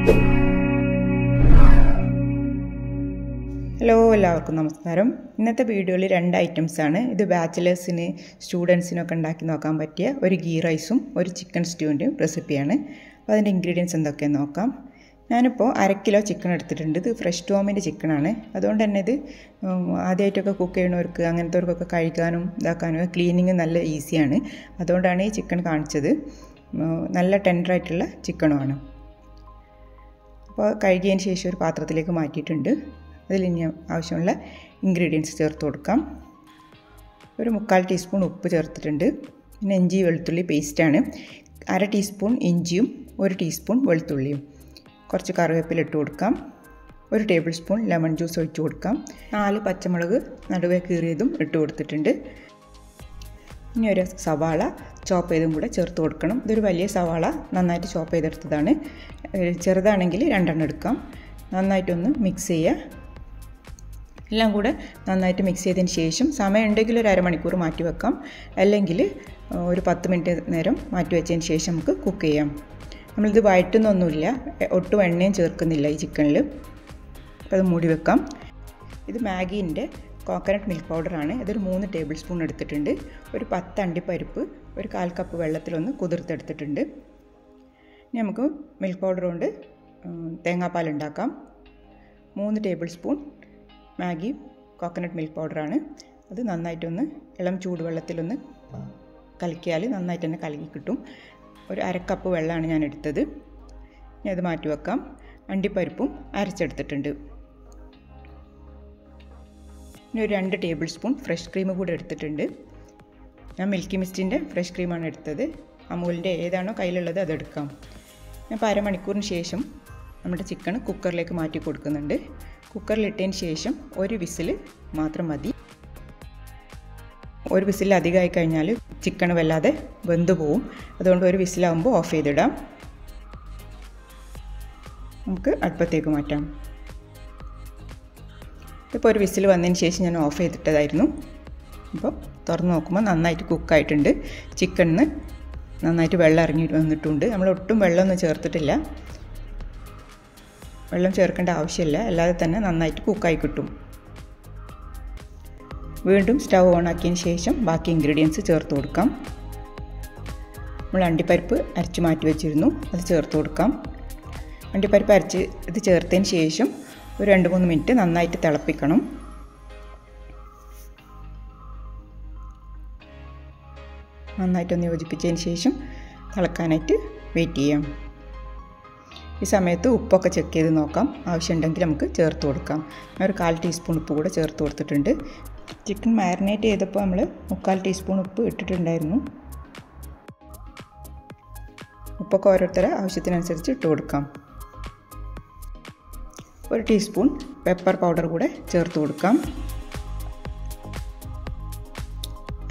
Hello, എല്ലാവർക്കും നമസ്കാരം. ഇന്നത്തെ വീഡിയോയിൽ 2 ഐറ്റംസാണ്. ഇത് ബാച്ചിലേഴ്സിന് സ്റ്റുഡൻസിനൊക്കെ ഉണ്ടാക്കി നോക്കാൻ പറ്റിയ ഒരു ഗീ റൈസും ഒരു ചിക്കൻ സ്റ്റൂവിൻ്റെയും റെസിപ്പിയാണ്. അപ്പോൾ അതിൻ്റെ ഇൻഗ്രീഡിയൻസ് എന്തൊക്കെയെന്ന് നോക്കാം. ഞാനിപ്പോൾ 1/2 കിലോ ചിക്കൻ എടുത്തിട്ടുണ്ട്. ഇത് ഫ്രഷ് ടോമിൻ്റെ ചിക്കനാണ്. അതുകൊണ്ട് തന്നെ ഇത് ആദ്യമായിട്ടൊക്കെ കുക്ക് ചെയ്യണവർക്ക് അങ്ങനത്തെവർക്കൊക്കെ കഴിക്കാനും ഇതാക്കാനും ക്ലീനിങ് നല്ല ഈസിയാണ്. അതുകൊണ്ടാണ് ഈ ചിക്കൻ കാണിച്ചത്. നല്ല ടെൻഡറായിട്ടുള്ള ചിക്കനുമാണ്. അപ്പോൾ കഴുകിയതിന് ശേഷം ഒരു പാത്രത്തിലേക്ക് മാറ്റിയിട്ടുണ്ട്. അതിൽ ഇനി ആവശ്യമുള്ള ഇൻഗ്രീഡിയൻസ് ചേർത്ത് കൊടുക്കാം. ഒരു 3/4 ടീസ്പൂൺ ഉപ്പ് ചേർത്തിട്ടുണ്ട്. പിന്നെ ഇഞ്ചി വെളുത്തുള്ളി പേസ്റ്റാണ്. 1/2 ടീസ്പൂൺ ഇഞ്ചിയും 1 ടീസ്പൂൺ വെളുത്തുള്ളിയും. കുറച്ച് കറിവേപ്പില ഇട്ട് കൊടുക്കാം. 1 ടേബിൾ സ്പൂൺ ലെമൺ ജ്യൂസ് ഒഴിച്ച് കൊടുക്കാം. 4 പച്ചമുളക് നടുവേ കീറിയതും ഇട്ട് കൊടുത്തിട്ടുണ്ട്. ഇനി ഒരു സവാള ചോപ്പ് ചെയ്തും കൂടെ ചേർത്ത് കൊടുക്കണം. ഇതൊരു വലിയ സവാള നന്നായിട്ട് ചോപ്പ് ചെയ്തെടുത്തതാണ്. ചെറുതാണെങ്കിൽ 2 എണ്ണം എടുക്കാം. നന്നായിട്ടൊന്ന് മിക്സ് ചെയ്യുക. എല്ലാം കൂടെ നന്നായിട്ട് മിക്സ് ചെയ്തതിന് ശേഷം സമയം ഉണ്ടെങ്കിൽ ഒരു അരമണിക്കൂർ മാറ്റി വെക്കാം, അല്ലെങ്കിൽ ഒരു 10 മിനിറ്റ് നേരം മാറ്റി വെച്ചതിന് ശേഷം നമുക്ക് കുക്ക് ചെയ്യാം. നമ്മളിത് വഴറ്റുന്നൊന്നുമില്ല, ഒട്ടും എണ്ണയും ചേർക്കുന്നില്ല ഈ ചിക്കനിൽ. അപ്പോൾ അത് മൂടി വെക്കാം. ഇത് മാഗീൻ്റെ കോക്കനട്ട് മിൽക്ക് പൗഡറാണ്. ഇതൊരു 3 ടേബിൾ സ്പൂൺ എടുത്തിട്ടുണ്ട്. ഒരു 10 അണ്ടിപ്പരിപ്പ് ഒരു 1/4 കപ്പ് വെള്ളത്തിലൊന്ന് കുതിർത്തെടുത്തിട്ടുണ്ട്. ഇനി നമുക്ക് മിൽക്ക് പൗഡർ കൊണ്ട് തേങ്ങാപ്പാൽ ഉണ്ടാക്കാം. 3 table spoon Maggi coconut milk പൗഡറാണ്. അത് നന്നായിട്ടൊന്ന് ഇളം ചൂടുവെള്ളത്തിലൊന്ന് കലക്കിയാൽ നന്നായിട്ട് തന്നെ കലക്കി കിട്ടും. ഒരു 1/2 കപ്പ് വെള്ളമാണ് ഞാൻ എടുത്തത്. ഇനി അത് മാറ്റി വെക്കാം. അണ്ടിപ്പരിപ്പും അരച്ചെടുത്തിട്ടുണ്ട്. ഇനി ഒരു 2 ടേബിൾ സ്പൂൺ ഫ്രഷ് ക്രീം കൂടെ എടുത്തിട്ടുണ്ട്. ഞാൻ മിൽക്കി മിസ്റ്റിൻ്റെ ഫ്രഷ് ക്രീമാണ് എടുത്തത്. അമൂലിൻ്റെ ഏതാണോ കയ്യിലുള്ളത് അതെടുക്കാം. അപ്പോൾ അരമണിക്കൂറിന് ശേഷം നമ്മുടെ ചിക്കൻ കുക്കറിലേക്ക് മാറ്റി കൊടുക്കുന്നുണ്ട്. കുക്കറിലിട്ടതിന് ശേഷം ഒരു വിസിൽ മാത്രം മതി. ഒരു വിസിൽ അധികമായി കഴിഞ്ഞാൽ ചിക്കൻ വല്ലാതെ വെന്ത് പോവും. അതുകൊണ്ട് ഒരു വിസിലാകുമ്പോൾ ഓഫ് ചെയ്തിടാം. നമുക്ക് അടുപ്പത്തേക്ക് മാറ്റാം. ഇപ്പോൾ ഒരു വിസിൽ വന്നതിന് ശേഷം ഞാൻ ഓഫ് ചെയ്തിട്ടതായിരുന്നു. അപ്പോൾ തുറന്ന് നോക്കുമ്പോൾ നന്നായിട്ട് കുക്കായിട്ടുണ്ട്. ചിക്കനിന് നന്നായിട്ട് വെള്ളം ഇറങ്ങി വന്നിട്ടുണ്ട്. നമ്മൾ ഒട്ടും വെള്ളമൊന്നും ചേർത്തിട്ടില്ല. വെള്ളം ചേർക്കേണ്ട ആവശ്യമില്ല, അല്ലാതെ തന്നെ നന്നായിട്ട് കുക്കായി കിട്ടും. വീണ്ടും സ്റ്റവ് ഓൺ ആക്കിയതിന് ശേഷം ബാക്കി ഇൻഗ്രീഡിയൻസ് ചേർത്ത് കൊടുക്കാം. നമ്മൾ അണ്ടിപ്പരിപ്പ് അരച്ച് മാറ്റി വെച്ചിരുന്നു, അത് ചേർത്ത് കൊടുക്കാം. അണ്ടിപ്പരിപ്പ് അരച്ച് ഇത് ചേർത്തതിന് ശേഷം ഒരു 2-3 മിനിറ്റ് നന്നായിട്ട് തിളപ്പിക്കണം. നന്നായിട്ടൊന്ന് യോജിപ്പിച്ചതിന് ശേഷം തിളക്കാനായിട്ട് വെയിറ്റ് ചെയ്യാം. ഈ സമയത്ത് ഉപ്പൊക്കെ ചെക്ക് ചെയ്ത് നോക്കാം. ആവശ്യമുണ്ടെങ്കിൽ നമുക്ക് ചേർത്ത് കൊടുക്കാം. ഞാൻ ഒരു 1/4 ടീസ്പൂൺ ഉപ്പ് കൂടെ ചേർത്ത് കൊടുത്തിട്ടുണ്ട്. ചിക്കൻ മാരിനേറ്റ് ചെയ്തപ്പോൾ നമ്മൾ 3/4 ടീസ്പൂൺ ഉപ്പ് ഇട്ടിട്ടുണ്ടായിരുന്നു. ഉപ്പൊക്കെ ഓരോരുത്തരെ ആവശ്യത്തിനനുസരിച്ച് ഇട്ട് കൊടുക്കാം. 1 ടീസ്പൂൺ പെപ്പർ പൗഡർ കൂടെ ചേർത്ത് കൊടുക്കാം.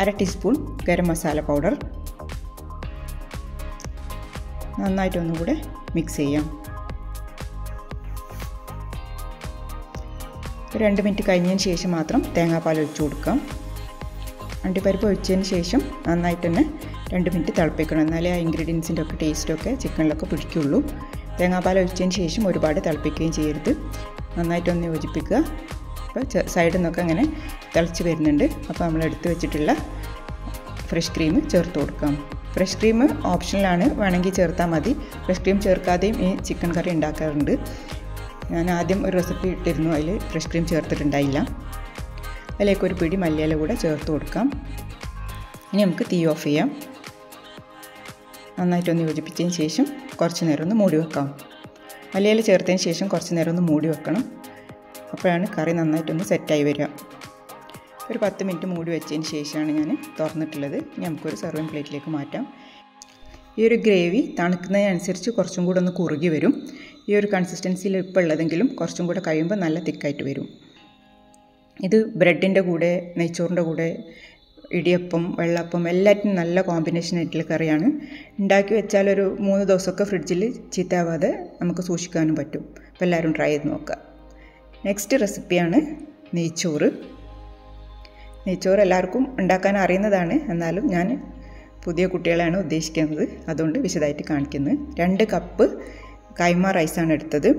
1/2 ടീസ്പൂൺ ഗരം മസാല പൗഡർ. നന്നായിട്ടൊന്നും കൂടെ മിക്സ് ചെയ്യാം. 2 മിനിറ്റ് കഴിഞ്ഞതിന് ശേഷം മാത്രം തേങ്ങാപ്പാൽ ഒഴിച്ചു കൊടുക്കാം. അണ്ടിപ്പരിപ്പ് ഒഴിച്ചതിന് ശേഷം നന്നായിട്ട് തന്നെ 2 മിനിറ്റ് തിളപ്പിക്കണം. എന്നാലേ ആ ഇൻഗ്രീഡിയൻസിൻ്റെ ഒക്കെ ടേസ്റ്റൊക്കെ ചിക്കനിലൊക്കെ പിടിക്കുള്ളൂ. തേങ്ങാപ്പാൽ ഒഴിച്ചതിന് ശേഷം ഒരുപാട് തിളപ്പിക്കുകയും ചെയ്യരുത്. നന്നായിട്ടൊന്ന് യോജിപ്പിക്കുക. അപ്പോൾ സൈഡിൽ നിന്നൊക്കെ അങ്ങനെ തിളച്ച് വരുന്നുണ്ട്. അപ്പോൾ നമ്മൾ എടുത്ത് വെച്ചിട്ടുള്ള ഫ്രഷ് ക്രീം ചേർത്ത് കൊടുക്കാം. ഫ്രഷ് ക്രീം ഓപ്ഷണലാണ്, വേണമെങ്കിൽ ചേർത്താൽ മതി. ഫ്രഷ് ക്രീം ചേർക്കാതെയും ഈ ചിക്കൻ കറി ഉണ്ടാക്കാറുണ്ട്. ഞാൻ ആദ്യം ഒരു റെസിപ്പി ഇട്ടിരുന്നു, അതിൽ ഫ്രഷ് ക്രീം ചേർത്തിട്ടുണ്ടായില്ല. അതിലേക്ക് ഒരു പിടി മല്ലിയില കൂടെ ചേർത്ത് കൊടുക്കാം. ഇനി നമുക്ക് തീ ഓഫ് ചെയ്യാം. നന്നായിട്ടൊന്ന് യോജിപ്പിച്ചതിന് ശേഷം കുറച്ച് നേരം ഒന്ന് മൂടി വെക്കാം. മല്ലിയില ചേർത്തതിന് ശേഷം കുറച്ച് നേരം ഒന്ന് മൂടി വെക്കണം. അപ്പോഴാണ് കറി നന്നായിട്ടൊന്ന് സെറ്റായി വരിക. ഒരു 10 മിനിറ്റ് മൂടി വെച്ചതിന് ശേഷമാണ് ഞാൻ തുറന്നിട്ടുള്ളത്. ഇനി നമുക്കൊരു സെർവിങ് പ്ലേറ്റിലേക്ക് മാറ്റാം. ഈ ഒരു ഗ്രേവി തണുക്കുന്നതിനനുസരിച്ച് കുറച്ചും കൂടെ ഒന്ന് കുറുകി വരും. ഈ ഒരു കൺസിസ്റ്റൻസിയിൽ ഇപ്പോൾ ഉള്ളതെങ്കിലും കുറച്ചും കൂടെ കഴിയുമ്പോൾ നല്ല തിക്കായിട്ട് വരും. ഇത് ബ്രെഡിൻ്റെ കൂടെ, നെയ്ച്ചോറിൻ്റെ കൂടെ, ഇടിയപ്പം, വെള്ളപ്പം എല്ലാറ്റിനും നല്ല കോമ്പിനേഷൻ ആയിട്ടുള്ള കറിയാണ്. ഉണ്ടാക്കി വെച്ചാൽ ഒരു 3 ദിവസമൊക്കെ ഫ്രിഡ്ജിൽ ചീത്തയാവാതെ നമുക്ക് സൂക്ഷിക്കാനും പറ്റും. അപ്പോൾ എല്ലാവരും ട്രൈ ചെയ്ത് നോക്കുക. നെക്സ്റ്റ് റെസിപ്പിയാണ് നെയ്ച്ചോറ്. നെയ്ച്ചോറ് എല്ലാവർക്കും ഉണ്ടാക്കാൻ അറിയുന്നതാണ്. എന്നാലും ഞാൻ പുതിയ കുട്ടികളെയാണ് ഉദ്ദേശിക്കുന്നത്, അതുകൊണ്ട് വിശദമായിട്ട് കാണിക്കുന്നത്. 2 കപ്പ് കൈമ റൈസാണ് എടുത്തത്.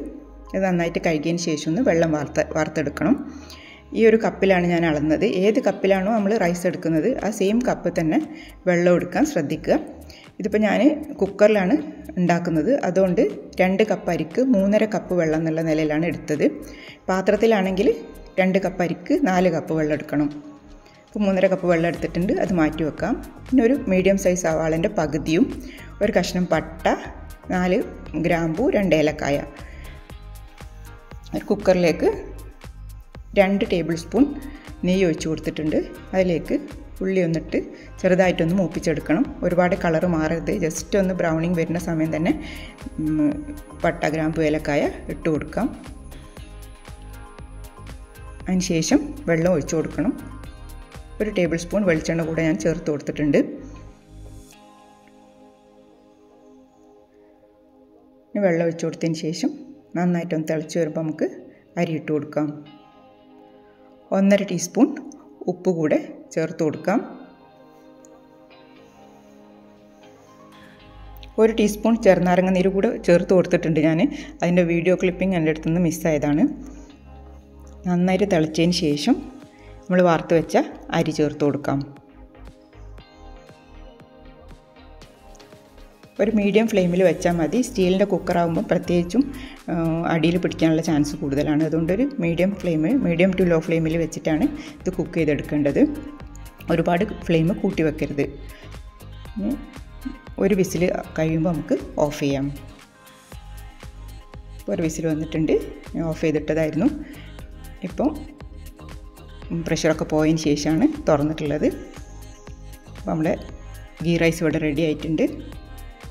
ഇത് നന്നായിട്ട് കഴുകിയതിന് ശേഷം ഒന്ന് വെള്ളം വാർത്തെടുക്കണം. ഈ ഒരു കപ്പിലാണ് ഞാൻ അളന്നത്. ഏത് കപ്പിലാണോ നമ്മൾ റൈസ് എടുക്കുന്നത് ആ സെയിം കപ്പ് തന്നെ വെള്ളം എടുക്കാൻ ശ്രദ്ധിക്കുക. ഇതിപ്പോൾ ഞാൻ കുക്കറിലാണ് ഉണ്ടാക്കുന്നത്, അതുകൊണ്ട് 2 കപ്പ് അരിക്ക് 3.5 കപ്പ് വെള്ളം എന്നുള്ള നിലയിലാണ് എടുത്തത്. പാത്രത്തിലാണെങ്കിൽ 2 കപ്പ് അരിക്ക് 4 കപ്പ് വെള്ളം എടുക്കണം. ഇപ്പോൾ 3.5 കപ്പ് വെള്ളം എടുത്തിട്ടുണ്ട്, അത് മാറ്റി വെക്കാം. പിന്നെ ഒരു മീഡിയം സൈസ് സവാളൻ്റെ പകുതിയും, ഒരു കഷ്ണം പട്ട, 4 ഗ്രാമ്പൂ, 2 ഏലക്കായ. ഒരു കുക്കറിലേക്ക് 2 ടേബിൾ സ്പൂൺ നെയ്യ് ഒഴിച്ച് കൊടുത്തിട്ടുണ്ട്. അതിലേക്ക് ഉള്ളി ഒന്നിട്ട് ചെറുതായിട്ടൊന്ന് മൂപ്പിച്ചെടുക്കണം. ഒരുപാട് കളറ് മാറരുത്, ജസ്റ്റ് ഒന്ന് ബ്രൗണിങ് വരുന്ന സമയം തന്നെ പട്ട, ഗ്രാമ്പു, ഏലക്കായ ഇട്ട് കൊടുക്കാം. അതിന് ശേഷം വെള്ളം ഒഴിച്ച് കൊടുക്കണം. 1 ടേബിൾ സ്പൂൺ വെളിച്ചെണ്ണ കൂടെ ഞാൻ ചേർത്ത് കൊടുത്തിട്ടുണ്ട്. വെള്ളം ഒഴിച്ച് കൊടുത്തതിന് ശേഷം നന്നായിട്ടൊന്ന് തിളച്ച് വരുമ്പോൾ നമുക്ക് അരി ഇട്ട് കൊടുക്കാം. 1.5 ടീസ്പൂൺ ഉപ്പ് കൂടെ ചേർത്ത് കൊടുക്കാം. 1 ടീസ്പൂൺ ചെറുനാരങ്ങ നീര് കൂടെ ചേർത്ത് കൊടുത്തിട്ടുണ്ട് ഞാൻ. അതിൻ്റെ വീഡിയോ ക്ലിപ്പിംഗ് എൻ്റെ അടുത്തുനിന്ന് മിസ്സായതാണ്. നന്നായിട്ട് തിളച്ചതിന് ശേഷം നമ്മൾ വാർത്ത് വെച്ച അരി ചേർത്ത് കൊടുക്കാം. ഒരു മീഡിയം ഫ്ലെയിമിൽ വെച്ചാൽ മതി. സ്റ്റീലിൻ്റെ കുക്കറാകുമ്പോൾ പ്രത്യേകിച്ചും അടിയിൽ പിടിക്കാനുള്ള ചാൻസ് കൂടുതലാണ്. അതുകൊണ്ടൊരു മീഡിയം ടു ലോ ഫ്ലെയിമിൽ വെച്ചിട്ടാണ് ഇത് കുക്ക് ചെയ്തെടുക്കേണ്ടത്. ഒരുപാട് ഫ്ലെയിം കൂട്ടി വെക്കരുത്. ഒരു വിസിൽ കഴിയുമ്പോൾ നമുക്ക് ഓഫ് ചെയ്യാം. ഒരു വിസിൽ വന്നിട്ടുണ്ട്, ഓഫ് ചെയ്തിട്ടതായിരുന്നു. ഇപ്പോൾ പ്രഷറൊക്കെ പോയതിന് ശേഷമാണ് തുറന്നിട്ടുള്ളത്. അപ്പോൾ നമ്മുടെ ഗീ റൈസ് ഇവിടെ റെഡി ആയിട്ടുണ്ട്.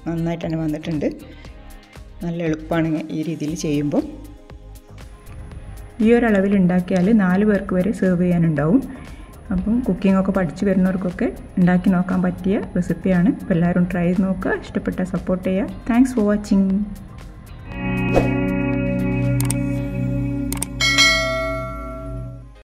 നന്നായിട്ട് തന്നെ വന്നിട്ടുണ്ട്. നല്ല എളുപ്പമാണ് ഈ രീതിയിൽ ചെയ്യുമ്പോൾ. ഈ ഒരു അളവിൽ ഉണ്ടാക്കിയാൽ 4 പേർക്ക് വരെ സെർവ് ചെയ്യാനുണ്ടാവും. അപ്പം കുക്കിങ്ങൊക്കെ പഠിച്ചു വരുന്നവർക്കൊക്കെ ഉണ്ടാക്കി നോക്കാൻ പറ്റിയ റെസിപ്പിയാണ്. അപ്പോൾ എല്ലാവരും ട്രൈ ചെയ്ത് നോക്കുക. ഇഷ്ടപ്പെട്ടാൽ സപ്പോർട്ട് ചെയ്യുക. Thanks for watching.